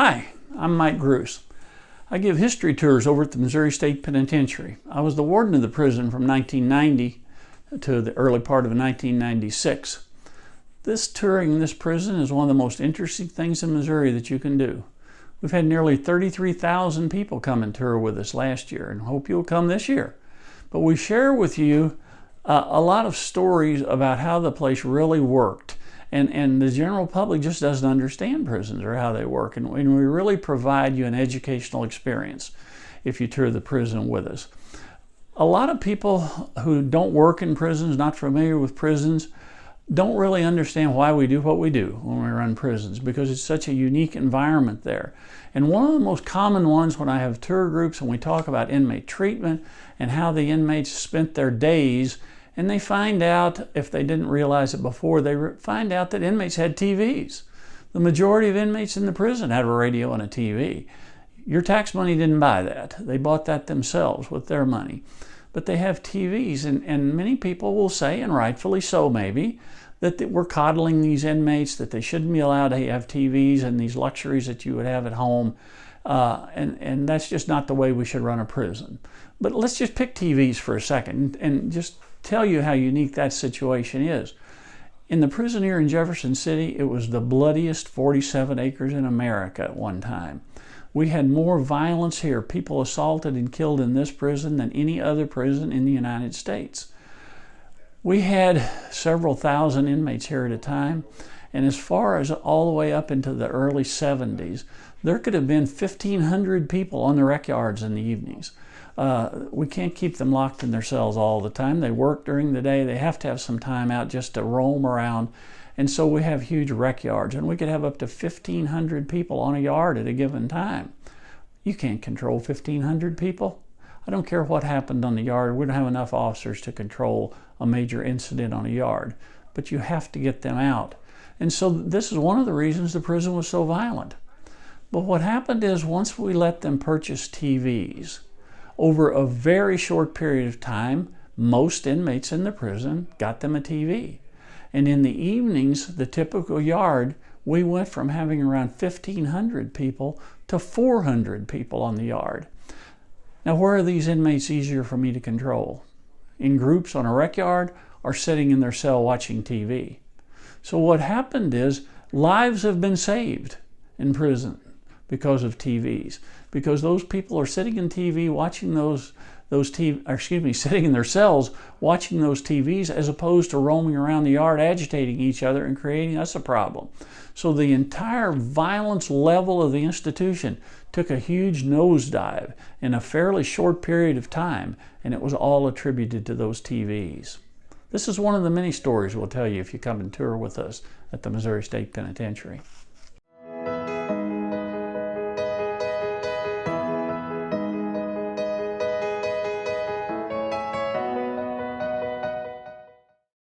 Hi, I'm Mike Gruss. I give history tours over at the Missouri State Penitentiary. I was the warden of the prison from 1990 to the early part of 1996. Touring this prison is one of the most interesting things in Missouri that you can do. We've had nearly 33,000 people come and tour with us last year, and hope you'll come this year. But we share with you a lot of stories about how the place really worked. And the general public just doesn't understand prisons or how they work. And we really provide you an educational experience if you tour the prison with us. A lot of people who don't work in prisons, not familiar with prisons, don't really understand why we do what we do when we run prisons, because it's such a unique environment there. And one of the most common ones when I have tour groups and we talk about inmate treatment and how the inmates spent their days, and they find out, if they didn't realize it before, they find out that inmates had TVs. The majority of inmates in the prison had a radio and a TV. Your tax money didn't buy that. They bought that themselves with their money. But they have TVs, and many people will say, and rightfully so maybe, that we're coddling these inmates, that they shouldn't be allowed to have TVs and these luxuries that you would have at home. And that's just not the way we should run a prison. But let's just pick TVs for a second and just tell you how unique that situation is. In the prison here in Jefferson City, it was the bloodiest 47 acres in America at one time. We had more violence here, people assaulted and killed in this prison than any other prison in the United States. We had several thousand inmates here at a time, and as far as all the way up into the early 70s, there could have been 1,500 people on the rec yards in the evenings. We can't keep them locked in their cells all the time. They work during the day. They have to have some time out just to roam around. And so we have huge rec yards, and we could have up to 1,500 people on a yard at a given time. You can't control 1,500 people. I don't care what happened on the yard. We don't have enough officers to control a major incident on a yard, but you have to get them out. And so this is one of the reasons the prison was so violent. But what happened is, once we let them purchase TVs, over a very short period of time, most inmates in the prison got them a TV. And in the evenings, the typical yard, we went from having around 1,500 people to 400 people on the yard. Now, where are these inmates easier for me to control? In groups on a rec yard, or sitting in their cell watching TV? So what happened is, lives have been saved in prison because of TVs. Because those people are sitting in TV watching sitting in their cells watching those TVs, as opposed to roaming around the yard agitating each other and creating us a problem. So the entire violence level of the institution took a huge nosedive in a fairly short period of time, and it was all attributed to those TVs. This is one of the many stories we'll tell you if you come and tour with us at the Missouri State Penitentiary.